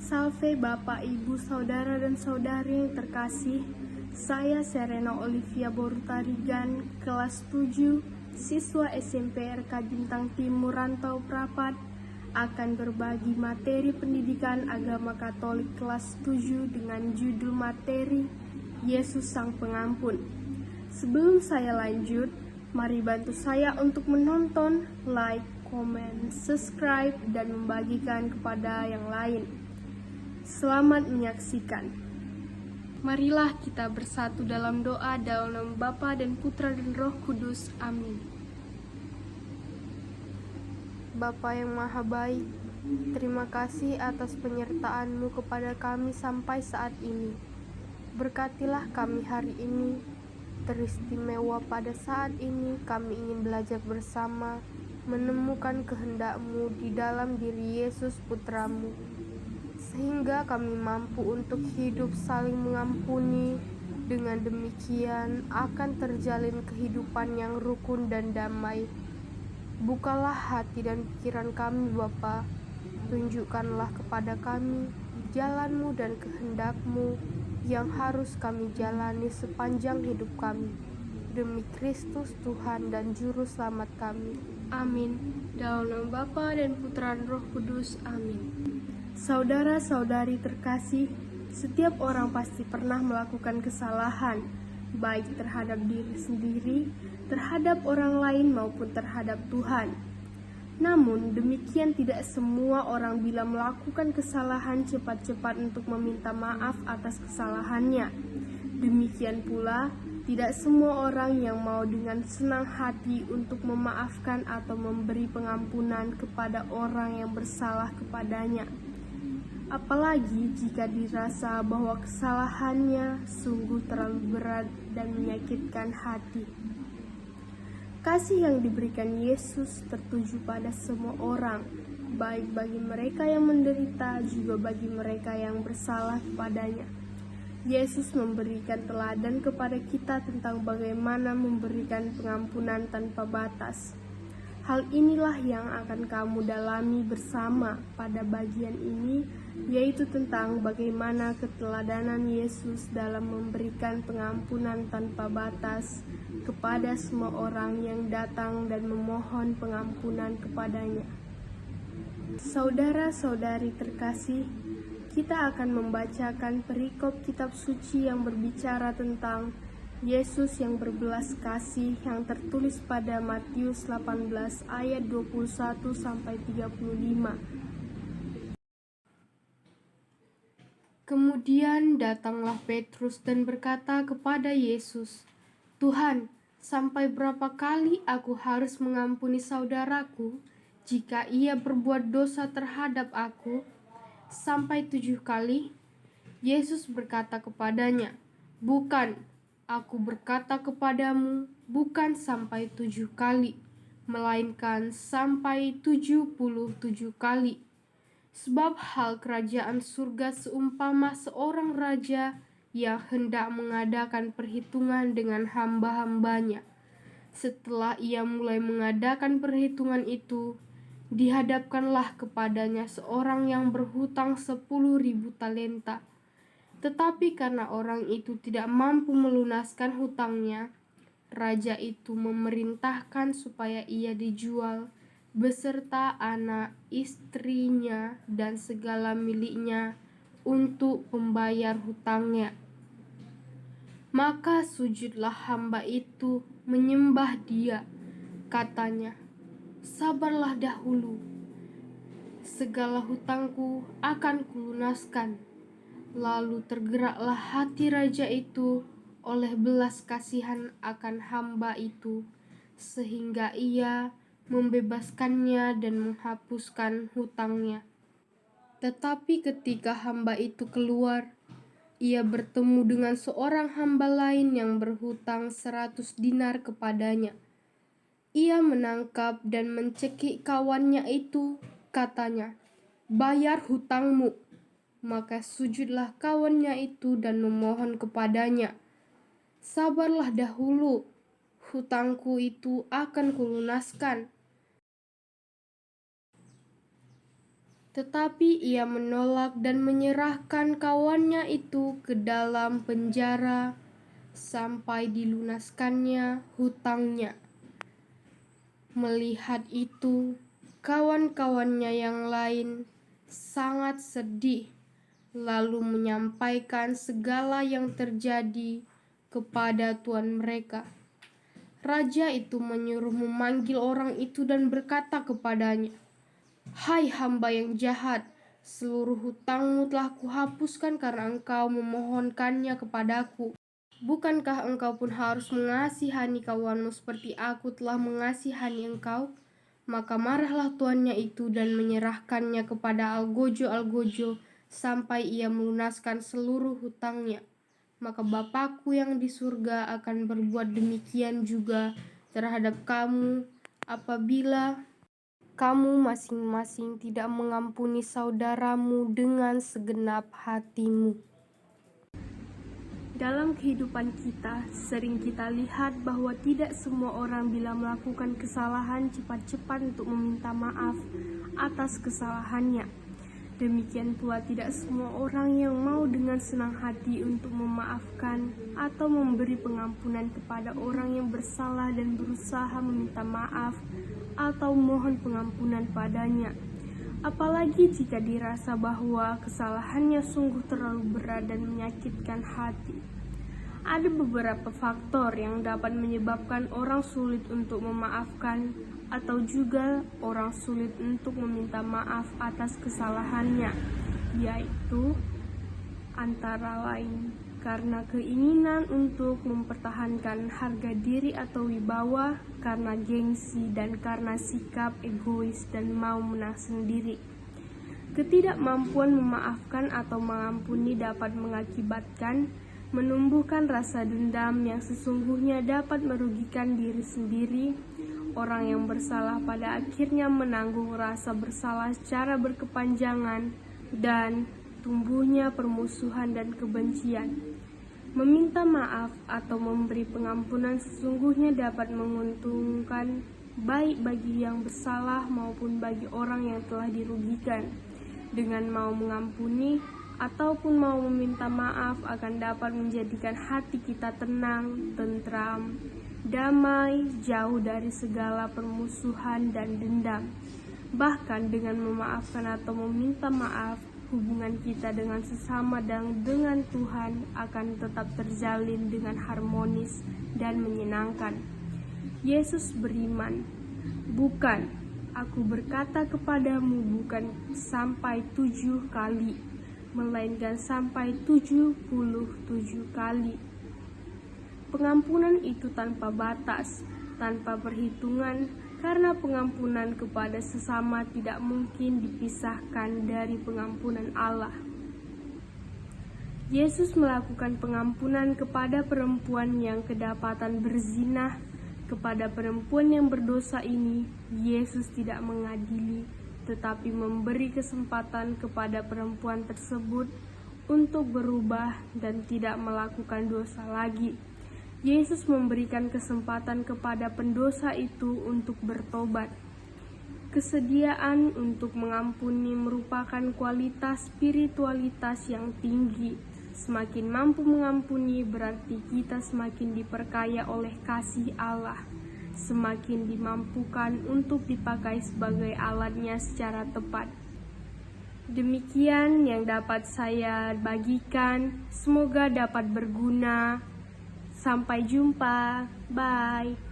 Salve Bapak, Ibu, Saudara dan Saudari yang terkasih. Saya Serena Olivia Borutarigan, kelas 7, siswa SMP RK Bintang Timur Rantau Prapat, akan berbagi materi pendidikan agama Katolik kelas 7 dengan judul materi Yesus Sang Pengampun. Sebelum saya lanjut, mari bantu saya untuk menonton, like, komen, subscribe, dan membagikan kepada yang lain. Selamat menyaksikan. Marilah kita bersatu dalam doa dalam nama Bapa dan Putra dan Roh Kudus. Amin. Bapa yang Maha Baik, terima kasih atas penyertaan-Mu kepada kami sampai saat ini. Berkatilah kami hari ini. Teristimewa pada saat ini kami ingin belajar bersama, menemukan kehendak-Mu di dalam diri Yesus Putra-Mu, sehingga kami mampu untuk hidup saling mengampuni. Dengan demikian akan terjalin kehidupan yang rukun dan damai. Bukalah hati dan pikiran kami Bapa, tunjukkanlah kepada kami jalan-Mu dan kehendak-Mu yang harus kami jalani sepanjang hidup kami. Demi Kristus Tuhan dan Juru Selamat kami. Amin. Dalam nama Bapa dan Putra dan Roh Kudus. Amin. Saudara-saudari terkasih, setiap orang pasti pernah melakukan kesalahan, baik terhadap diri sendiri, terhadap orang lain maupun terhadap Tuhan. Namun demikian tidak semua orang bila melakukan kesalahan cepat-cepat untuk meminta maaf atas kesalahannya. Demikian pula tidak semua orang yang mau dengan senang hati untuk memaafkan atau memberi pengampunan kepada orang yang bersalah kepadanya. Apalagi jika dirasa bahwa kesalahannya sungguh terlalu berat dan menyakitkan hati. Kasih yang diberikan Yesus tertuju pada semua orang, baik bagi mereka yang menderita juga bagi mereka yang bersalah kepadanya. Yesus memberikan teladan kepada kita tentang bagaimana memberikan pengampunan tanpa batas. Hal inilah yang akan kamu dalami bersama pada bagian ini, yaitu tentang bagaimana keteladanan Yesus dalam memberikan pengampunan tanpa batas kepada semua orang yang datang dan memohon pengampunan kepadanya. Saudara-saudari terkasih, kita akan membacakan perikop kitab suci yang berbicara tentang Yesus yang berbelas kasih yang tertulis pada Matius 18 ayat 21 sampai 35. Kemudian datanglah Petrus dan berkata kepada Yesus, "Tuhan, sampai berapa kali aku harus mengampuni saudaraku jika ia berbuat dosa terhadap aku? Sampai 7 kali?" Yesus berkata kepadanya, "Bukan, aku berkata kepadamu, bukan sampai 7 kali, melainkan sampai 77 kali. Sebab hal kerajaan surga seumpama seorang raja yang hendak mengadakan perhitungan dengan hamba-hambanya. Setelah ia mulai mengadakan perhitungan itu, dihadapkanlah kepadanya seorang yang berhutang 10.000 talenta. Tetapi karena orang itu tidak mampu melunaskan hutangnya, raja itu memerintahkan supaya ia dijual beserta anak, istrinya, dan segala miliknya untuk pembayar hutangnya. Maka sujudlah hamba itu menyembah dia. Katanya, 'Sabarlah dahulu, segala hutangku akan kulunaskan.' Lalu tergeraklah hati raja itu oleh belas kasihan akan hamba itu, sehingga ia membebaskannya dan menghapuskan hutangnya. Tetapi ketika hamba itu keluar, ia bertemu dengan seorang hamba lain yang berhutang 100 dinar kepadanya. Ia menangkap dan mencekik kawannya itu, katanya, 'Bayar hutangmu.' Maka sujudlah kawannya itu dan memohon kepadanya, 'Sabarlah dahulu, hutangku itu akan kulunaskan.' Tetapi ia menolak dan menyerahkan kawannya itu ke dalam penjara sampai dilunaskannya hutangnya. Melihat itu, kawan-kawannya yang lain sangat sedih, lalu menyampaikan segala yang terjadi kepada tuan mereka. Raja itu menyuruh memanggil orang itu dan berkata kepadanya, "Hai hamba yang jahat, seluruh hutangmu telah kuhapuskan karena engkau memohonkannya kepadaku. Bukankah engkau pun harus mengasihani kawanmu seperti aku telah mengasihani engkau?" Maka marahlah tuannya itu dan menyerahkannya kepada algojo-algojo sampai ia melunaskan seluruh hutangnya. Maka Bapakku yang di surga akan berbuat demikian juga terhadap kamu apabila kamu masing-masing tidak mengampuni saudaramu dengan segenap hatimu. Dalam kehidupan kita, sering kita lihat bahwa tidak semua orang bila melakukan kesalahan cepat-cepat untuk meminta maaf atas kesalahannya. Demikian pula tidak semua orang yang mau dengan senang hati untuk memaafkan atau memberi pengampunan kepada orang yang bersalah dan berusaha meminta maaf atau mohon pengampunan padanya. Apalagi jika dirasa bahwa kesalahannya sungguh terlalu berat dan menyakitkan hati. Ada beberapa faktor yang dapat menyebabkan orang sulit untuk memaafkan atau juga orang sulit untuk meminta maaf atas kesalahannya, yaitu antara lain karena keinginan untuk mempertahankan harga diri atau wibawa, karena gengsi, dan karena sikap egois dan mau menang sendiri. Ketidakmampuan memaafkan atau mengampuni dapat mengakibatkan menumbuhkan rasa dendam yang sesungguhnya dapat merugikan diri sendiri. Orang yang bersalah pada akhirnya menanggung rasa bersalah secara berkepanjangan dan tumbuhnya permusuhan dan kebencian. Meminta maaf atau memberi pengampunan sesungguhnya dapat menguntungkan baik bagi yang bersalah maupun bagi orang yang telah dirugikan. Dengan mau mengampuni ataupun mau meminta maaf akan dapat menjadikan hati kita tenang, tentram, damai, jauh dari segala permusuhan dan dendam. Bahkan dengan memaafkan atau meminta maaf, hubungan kita dengan sesama dan dengan Tuhan akan tetap terjalin dengan harmonis dan menyenangkan. Yesus beriman, "Bukan, aku berkata kepadamu bukan sampai 7 kali, melainkan sampai 77 kali." Pengampunan itu tanpa batas, tanpa perhitungan, karena pengampunan kepada sesama tidak mungkin dipisahkan dari pengampunan Allah. Yesus melakukan pengampunan kepada perempuan yang kedapatan berzinah. Kepada perempuan yang berdosa ini, Yesus tidak mengadili, tetapi memberi kesempatan kepada perempuan tersebut untuk berubah dan tidak melakukan dosa lagi. Yesus memberikan kesempatan kepada pendosa itu untuk bertobat. Kesediaan untuk mengampuni merupakan kualitas spiritualitas yang tinggi. Semakin mampu mengampuni berarti kita semakin diperkaya oleh kasih Allah, semakin dimampukan untuk dipakai sebagai alatnya secara tepat. Demikian yang dapat saya bagikan, semoga dapat berguna. Sampai jumpa, bye.